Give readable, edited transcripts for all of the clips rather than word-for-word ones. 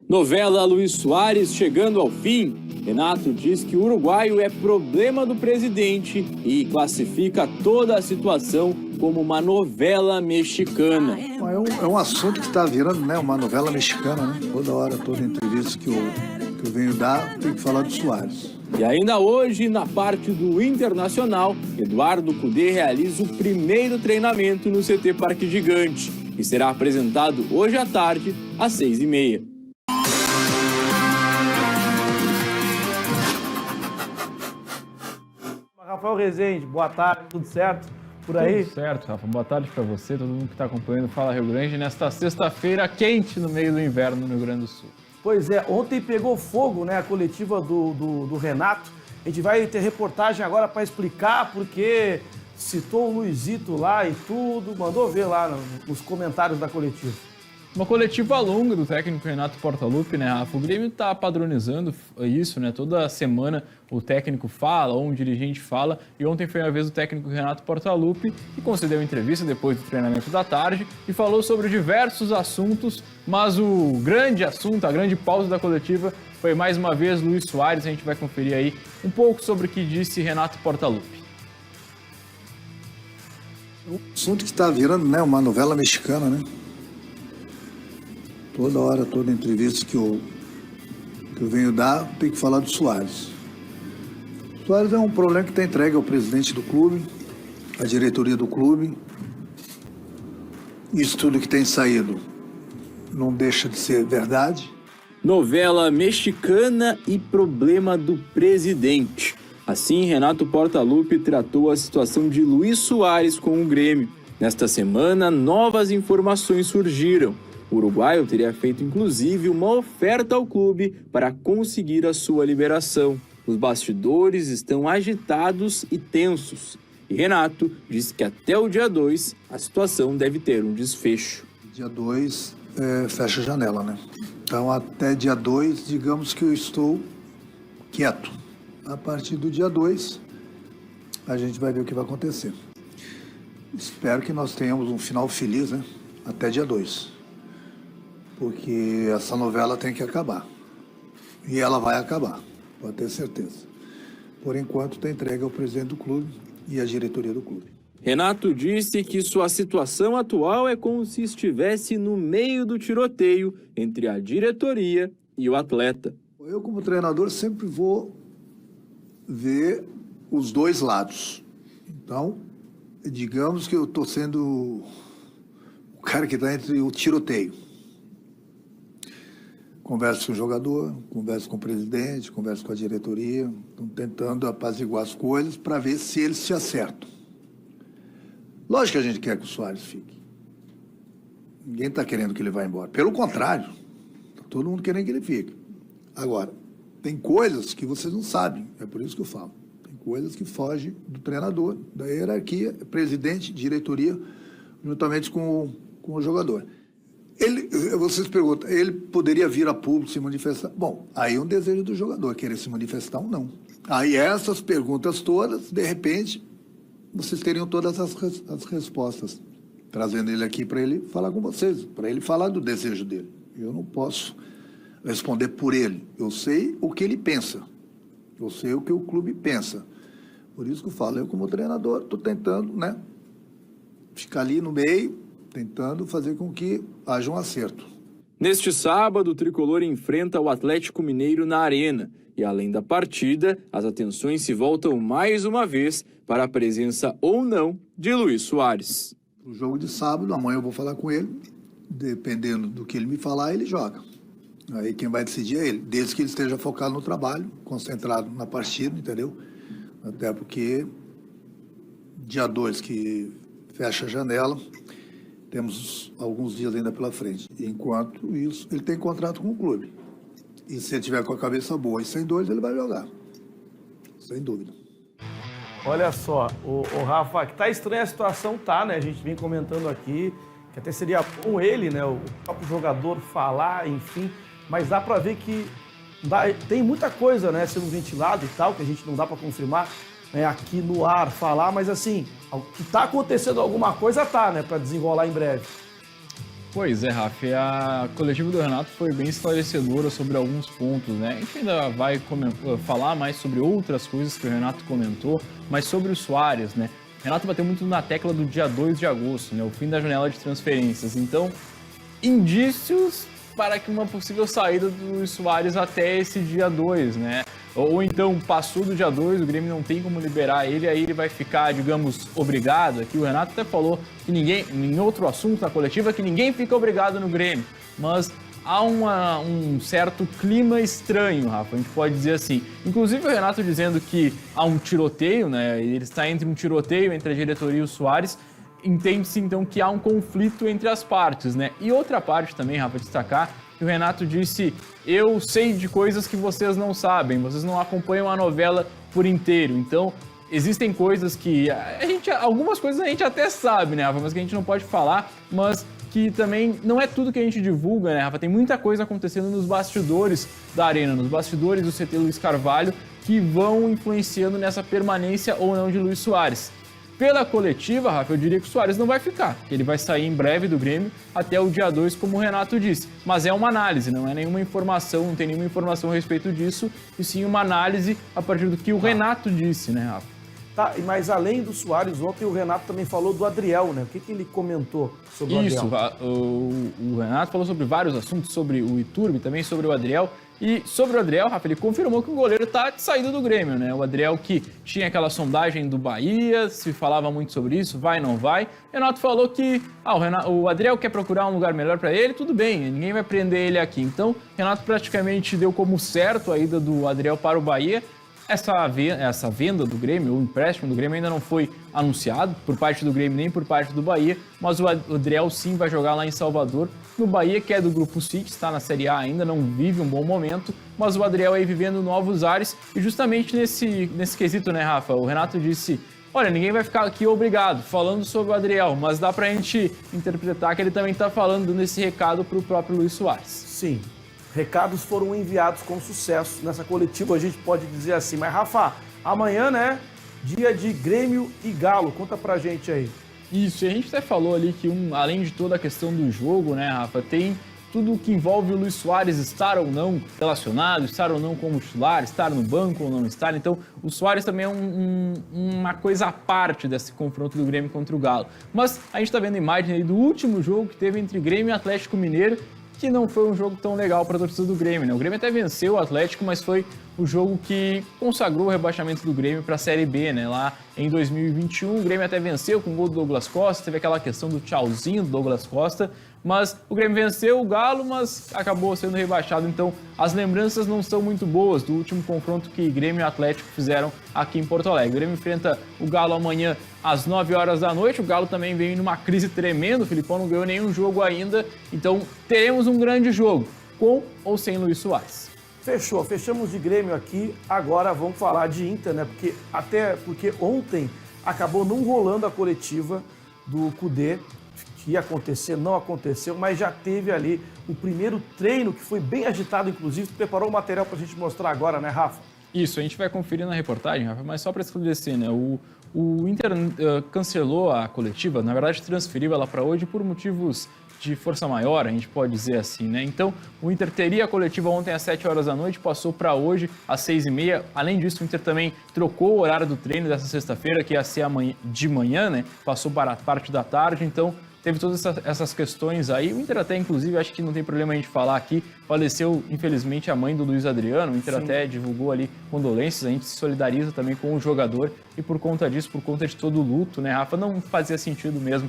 Novela Luís Soares chegando ao fim. Renato diz que o uruguaio é problema do presidente e classifica toda a situação como uma novela mexicana. É um assunto que está virando, né, uma novela mexicana, né? Toda hora, toda entrevista que eu venho dar, tem que falar do Soares. E ainda hoje, na parte do Internacional, Eduardo Cudê realiza o primeiro treinamento no CT Parque Gigante, que será apresentado hoje à tarde, às 6h30. Rafael Rezende, boa tarde, tudo certo por aí? Tudo certo, Rafa. Boa tarde para você, todo mundo que está acompanhando o Fala Rio Grande nesta sexta-feira quente no meio do inverno no Rio Grande do Sul. Pois é, ontem pegou fogo, né, a coletiva do Renato. A gente vai ter reportagem agora para explicar porque citou o Luizito lá e tudo, mandou ver lá nos comentários da coletiva. Uma coletiva longa do técnico Renato Portaluppi, né, Rafa? O Grêmio está padronizando isso, né? Toda semana o técnico fala, ou um dirigente fala, e ontem foi a vez do técnico Renato Portaluppi, que concedeu entrevista depois do treinamento da tarde e falou sobre diversos assuntos, mas o grande assunto, a grande pausa da coletiva foi mais uma vez Luís Soares. A gente vai conferir aí um pouco sobre o que disse Renato Portaluppi. Um assunto que está virando, né, uma novela mexicana, né? Toda hora, toda entrevista que eu venho dar, tem que falar do Soares. O Soares é um problema que está entregue ao presidente do clube, à diretoria do clube. Isso tudo que tem saído não deixa de ser verdade. Novela mexicana e problema do presidente. Assim, Renato Portaluppi tratou a situação de Luís Soares com o Grêmio. Nesta semana, novas informações surgiram. O uruguaio teria feito, inclusive, uma oferta ao clube para conseguir a sua liberação. Os bastidores estão agitados e tensos. E Renato diz que até o dia 2 a situação deve ter um desfecho. Dia 2 fecha a janela, né? Então, até dia 2, digamos que eu estou quieto. A partir do dia 2, a gente vai ver o que vai acontecer. Espero que nós tenhamos um final feliz, né? Até dia 2. Porque essa novela tem que acabar. E ela vai acabar, pode ter certeza. Por enquanto, está entregue ao presidente do clube e à diretoria do clube. Renato disse que sua situação atual é como se estivesse no meio do tiroteio entre a diretoria e o atleta. Eu, como treinador, sempre vou ver os dois lados. Então, digamos que eu estou sendo o cara que está entre o tiroteio. Converso com o jogador, converso com o presidente, converso com a diretoria, estão tentando apaziguar as coisas para ver se eles se acertam. Lógico que a gente quer que o Soares fique. Ninguém está querendo que ele vá embora. Pelo contrário, está todo mundo querendo que ele fique. Agora, tem coisas que vocês não sabem, é por isso que eu falo. Tem coisas que fogem do treinador, da hierarquia, presidente, diretoria, juntamente com o jogador. Vocês perguntam, ele poderia vir a público se manifestar? Bom, aí é um desejo do jogador, querer se manifestar ou não. Aí essas perguntas todas, de repente, vocês teriam todas as respostas, trazendo ele aqui para ele falar com vocês, para ele falar do desejo dele. Eu não posso responder por ele. Eu sei o que ele pensa. Eu sei o que o clube pensa. Por isso que eu falo, eu como treinador estou tentando, né, ficar ali no meio, tentando fazer com que haja um acerto. Neste sábado, o tricolor enfrenta o Atlético Mineiro na Arena. E além da partida, as atenções se voltam mais uma vez para a presença ou não de Luís Soares. O jogo de sábado, amanhã eu vou falar com ele. Dependendo do que ele me falar, ele joga. Aí quem vai decidir é ele, desde que ele esteja focado no trabalho, concentrado na partida, entendeu? Até porque dia 2 que fecha a janela, temos alguns dias ainda pela frente. Enquanto isso, ele tem contrato com o clube. E se ele tiver com a cabeça boa e sem dores, ele vai jogar. Sem dúvida. Olha só, o Rafa, que tá estranha a situação, tá, né? A gente vem comentando aqui, que até seria bom ele, né? O próprio jogador falar, enfim. Mas dá pra ver que tem muita coisa, né, sendo ventilado e tal, que a gente não dá pra confirmar, né, aqui no ar, falar, mas assim, que tá acontecendo alguma coisa, tá, né, pra desenrolar em breve. Pois é, Rafa, a coletiva do Renato foi bem esclarecedora sobre alguns pontos, né? A gente ainda vai falar mais sobre outras coisas que o Renato comentou, mas sobre o Suárez, né? O Renato bateu muito na tecla do dia 2 de agosto, né? O fim da janela de transferências. Então, indícios para que uma possível saída do Luis Suárez até esse dia 2, né? Ou então, passou do dia 2, o Grêmio não tem como liberar ele, aí ele vai ficar, digamos, obrigado. Aqui o Renato até falou que ninguém, em outro assunto na coletiva, que ninguém fica obrigado no Grêmio. Mas há um certo clima estranho, Rafa, a gente pode dizer assim. Inclusive o Renato dizendo que há um tiroteio, né? Ele está entre um tiroteio entre a diretoria e o Suárez. Entende-se então que há um conflito entre as partes, né? E outra parte também, Rafa, destacar que o Renato disse: eu sei de coisas que vocês não sabem, vocês não acompanham a novela por inteiro. Então, existem coisas que algumas coisas a gente até sabe, né, Rafa, mas que a gente não pode falar, mas que também não é tudo que a gente divulga, né, Rafa? Tem muita coisa acontecendo nos bastidores da Arena, nos bastidores do CT Luiz Carvalho, que vão influenciando nessa permanência ou não de Luis Suárez. Pela coletiva, Rafa, eu diria que o Suárez não vai ficar, que ele vai sair em breve do Grêmio até o dia 2, como o Renato disse. Mas é uma análise, não é nenhuma informação, não tem nenhuma informação a respeito disso, e sim uma análise a partir do que o Renato disse, né, Rafa? Tá, mas além do Suárez, ontem o Renato também falou do Adriel, né? O que ele comentou sobre o Adriel? Isso, o Renato falou sobre vários assuntos, sobre o Iturbe, também sobre o Adriel. E sobre o Adriel, Rafa, ele confirmou que o goleiro está de saída do Grêmio, né? O Adriel que tinha aquela sondagem do Bahia, se falava muito sobre isso, vai, não vai. O Renato falou que o Adriel quer procurar um lugar melhor para ele, tudo bem, ninguém vai prender ele aqui. Então, o Renato praticamente deu como certo a ida do Adriel para o Bahia. Essa venda do Grêmio, o empréstimo do Grêmio ainda não foi anunciado por parte do Grêmio nem por parte do Bahia, mas o Adriel sim vai jogar lá em Salvador, no Bahia, que é do Grupo City, está na Série A ainda, não vive um bom momento, mas o Adriel aí vivendo novos ares, e justamente nesse quesito, né, Rafa, o Renato disse: olha, ninguém vai ficar aqui obrigado falando sobre o Adriel, mas dá pra gente interpretar que ele também está falando nesse recado pro próprio Luis Suárez. Sim. Recados foram enviados com sucesso nessa coletiva, a gente pode dizer assim. Mas, Rafa, amanhã, né, dia de Grêmio e Galo. Conta pra gente aí. Isso, e a gente até falou ali que, além de toda a questão do jogo, né, Rafa, tem tudo que envolve o Luis Suárez estar ou não relacionado, estar ou não como titular, estar no banco ou não estar. Então, o Suárez também é uma coisa à parte desse confronto do Grêmio contra o Galo. Mas a gente tá vendo a imagem aí do último jogo que teve entre Grêmio e Atlético Mineiro, que não foi um jogo tão legal para a torcida do Grêmio, né? O Grêmio até venceu o Atlético, mas foi o jogo que consagrou o rebaixamento do Grêmio para a Série B, né? Lá em 2021, o Grêmio até venceu com o gol do Douglas Costa, teve aquela questão do tchauzinho do Douglas Costa, mas o Grêmio venceu o Galo, mas acabou sendo rebaixado. Então, as lembranças não são muito boas do último confronto que Grêmio e Atlético fizeram aqui em Porto Alegre. O Grêmio enfrenta o Galo amanhã às 9 horas da noite. O Galo também vem numa crise tremenda, o Filipão não ganhou nenhum jogo ainda. Então, teremos um grande jogo, com ou sem Luis Suárez. Fechou, fechamos de Grêmio aqui, agora vamos falar de Inter, né? Porque ontem acabou não rolando a coletiva do Kudê, que ia acontecer, não aconteceu, mas já teve ali o primeiro treino, que foi bem agitado, inclusive. Preparou o material para a gente mostrar agora, né, Rafa? Isso, a gente vai conferir na reportagem, Rafa, mas só para esclarecer, né? O Inter cancelou a coletiva, na verdade transferiu ela para hoje por motivos de força maior, a gente pode dizer assim, né? Então, o Inter teria a coletiva ontem às 7 horas da noite, passou para hoje às 6h30. Além disso, o Inter também trocou o horário do treino dessa sexta-feira, que ia ser de manhã, né? Passou para a parte da tarde, então teve todas essas questões aí. O Inter até, inclusive, acho que não tem problema a gente falar aqui, faleceu, infelizmente, a mãe do Luiz Adriano. O Inter Sim. até divulgou ali condolências, a gente se solidariza também com o jogador e por conta disso, por conta de todo o luto, né, Rafa, não fazia sentido mesmo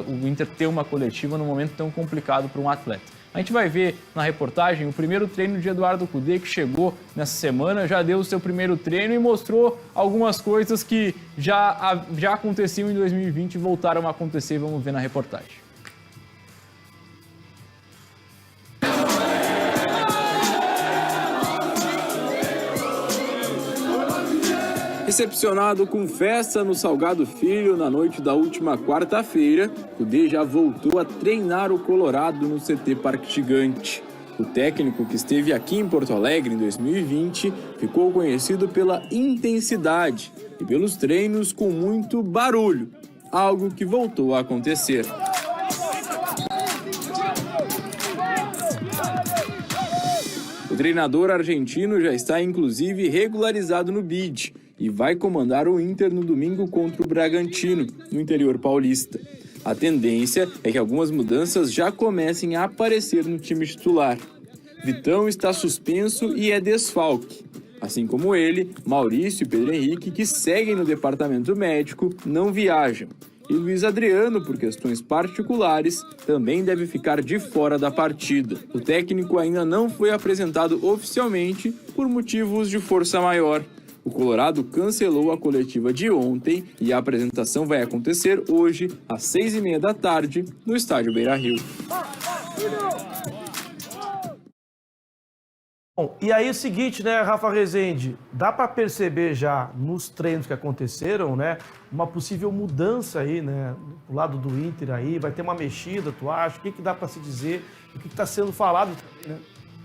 o Inter ter uma coletiva num momento tão complicado para um atleta. A gente vai ver na reportagem o primeiro treino de Eduardo Kudê, que chegou nessa semana, já deu o seu primeiro treino e mostrou algumas coisas que já aconteciam em 2020 e voltaram a acontecer. Vamos ver na reportagem. Recepcionado com festa no Salgado Filho na noite da última quarta-feira, Kudê já voltou a treinar o Colorado no CT Parque Gigante. O técnico, que esteve aqui em Porto Alegre em 2020, ficou conhecido pela intensidade e pelos treinos com muito barulho, algo que voltou a acontecer. O treinador argentino já está inclusive regularizado no BID e vai comandar o Inter no domingo contra o Bragantino, no interior paulista. A tendência é que algumas mudanças já comecem a aparecer no time titular. Vitão está suspenso e é desfalque. Assim como ele, Maurício e Pedro Henrique, que seguem no departamento médico, não viajam. E Luiz Adriano, por questões particulares, também deve ficar de fora da partida. O técnico ainda não foi apresentado oficialmente por motivos de força maior. O Colorado cancelou a coletiva de ontem e a apresentação vai acontecer hoje, às 6h30 da tarde, no estádio Beira-Rio. Bom, e aí o seguinte, né, Rafa Rezende, dá para perceber já nos treinos que aconteceram, né, uma possível mudança aí, né, do lado do Inter aí, vai ter uma mexida, tu acha? O que dá para se dizer? O que está sendo falado também, né?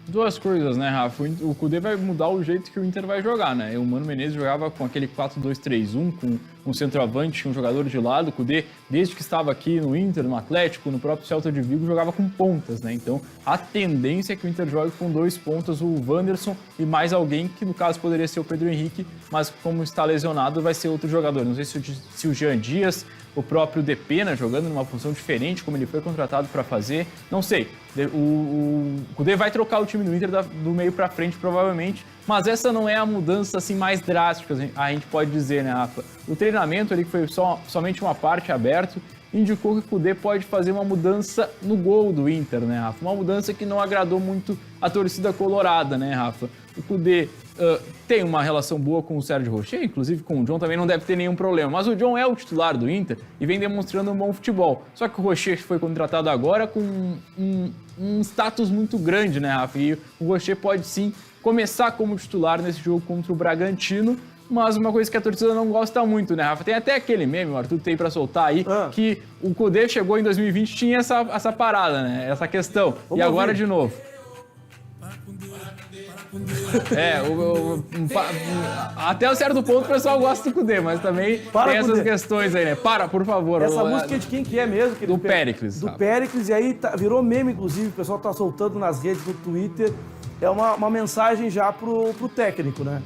Duas coisas, né, Rafa? O Kudê vai mudar o jeito que o Inter vai jogar, né? O Mano Menezes jogava com aquele 4-2-3-1, com um centroavante, um jogador de lado. O Kudê, desde que estava aqui no Inter, no Atlético, no próprio Celta de Vigo, jogava com pontas, né? Então, a tendência é que o Inter jogue com 2 pontas, o Wanderson e mais alguém, que no caso poderia ser o Pedro Henrique, mas como está lesionado, vai ser outro jogador. Não sei se o Jean Dias, o próprio Depena, jogando numa função diferente, como ele foi contratado para fazer, não sei. O Kudê vai trocar o time do Inter do meio para frente, provavelmente, mas essa não é a mudança assim mais drástica, a gente pode dizer, né, Rafa? O treinamento ali, que foi somente uma parte aberto, indicou que o Kudê pode fazer uma mudança no gol do Inter, né, Rafa? Uma mudança que não agradou muito a torcida colorada, né, Rafa? O Kudê tem uma relação boa com o Sérgio Rocher, inclusive com o John também não deve ter nenhum problema, mas o John é o titular do Inter e vem demonstrando um bom futebol. Só que o Rocher foi contratado agora com um status muito grande, né, Rafa? E o Rocher pode sim começar como titular nesse jogo contra o Bragantino, mas uma coisa que a torcida não gosta muito, né, Rafa? Tem até aquele meme, o Arthur tem pra soltar aí, que o Kudê chegou em 2020 tinha essa parada, né? Essa questão. Vamos e agora ouvir de novo. Até um certo ponto o pessoal gosta do Kudê, mas também tem essas questões aí, né? Por favor. Essa música é de quem que é mesmo? Do Péricles. Do Péricles, e aí virou meme, inclusive, o pessoal tá soltando nas redes, no Twitter. É uma mensagem já pro técnico, né?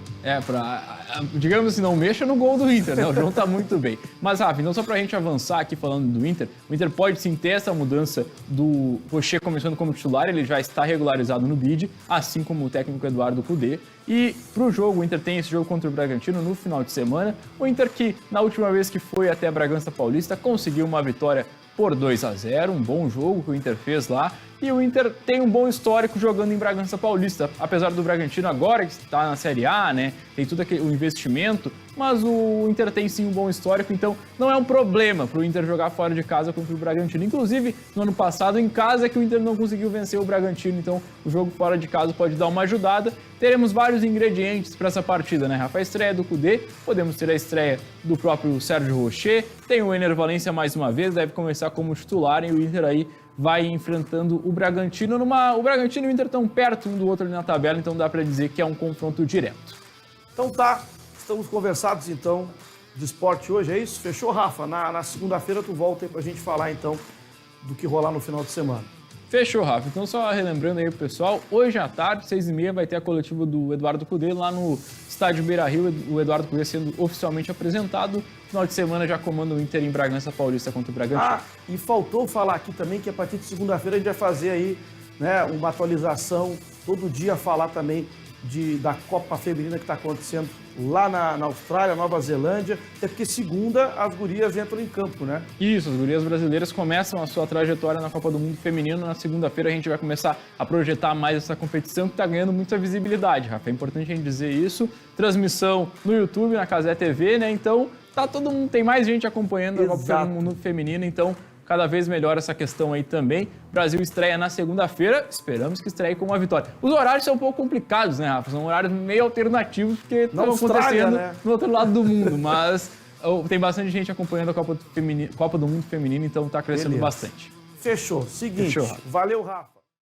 Digamos assim, não mexa no gol do Inter, né? O João tá muito bem. Mas, Rafa, então só pra gente avançar aqui falando do Inter, o Inter pode sim ter essa mudança do Rocher começando como titular, ele já está regularizado no BID, assim como o técnico Eduardo Kudê. E pro jogo, o Inter tem esse jogo contra o Bragantino no final de semana. O Inter que, na última vez que foi até Bragança Paulista, conseguiu uma vitória por 2-0, um bom jogo que o Inter fez lá. E o Inter tem um bom histórico jogando em Bragança Paulista, apesar do Bragantino agora que está na Série A, né? Tem tudo o investimento, mas o Inter tem sim um bom histórico, então não é um problema para o Inter jogar fora de casa contra o Bragantino. Inclusive, no ano passado, em casa é que o Inter não conseguiu vencer o Bragantino, então o jogo fora de casa pode dar uma ajudada. Teremos vários ingredientes para essa partida, né, Rafa? A estreia do Kudê, podemos ter a estreia do próprio Sérgio Rocher, tem o Ener Valencia mais uma vez, deve começar como titular, e o Inter aí vai enfrentando o Bragantino. O Bragantino e o Inter estão perto um do outro ali na tabela, então dá para dizer que é um confronto direto. Então tá, estamos conversados então de esporte hoje, é isso? Fechou, Rafa? Na segunda-feira tu volta aí pra gente falar então do que rolar no final de semana. Fechou, Rafa. Então, só relembrando aí pro pessoal, hoje à tarde, 6h30, vai ter a coletiva do Eduardo Kudê lá no estádio Beira-Rio, o Eduardo Kudê sendo oficialmente apresentado. Final de semana já comanda o Inter em Bragança Paulista contra o Bragantino. E faltou falar aqui também que a partir de segunda-feira a gente vai fazer aí, né, uma atualização, todo dia falar também da Copa Feminina que está acontecendo lá na Austrália, Nova Zelândia, até porque segunda as gurias entram em campo, né? Isso, as gurias brasileiras começam a sua trajetória na Copa do Mundo Feminino. Na segunda-feira a gente vai começar a projetar mais essa competição que está ganhando muita visibilidade, Rafa. É importante a gente dizer isso. Transmissão no YouTube, na Cazé TV, né? Então, todo mundo, tem mais gente acompanhando a Copa do Mundo Feminino, então cada vez melhor essa questão aí também. O Brasil estreia na segunda-feira, esperamos que estreie com uma vitória. Os horários são um pouco complicados, né, Rafa? São horários meio alternativos, porque estão acontecendo, né, no outro lado do mundo, mas tem bastante gente acompanhando a Copa do Mundo Feminino, então está crescendo bastante. Fechou. Seguinte, valeu, Rafa.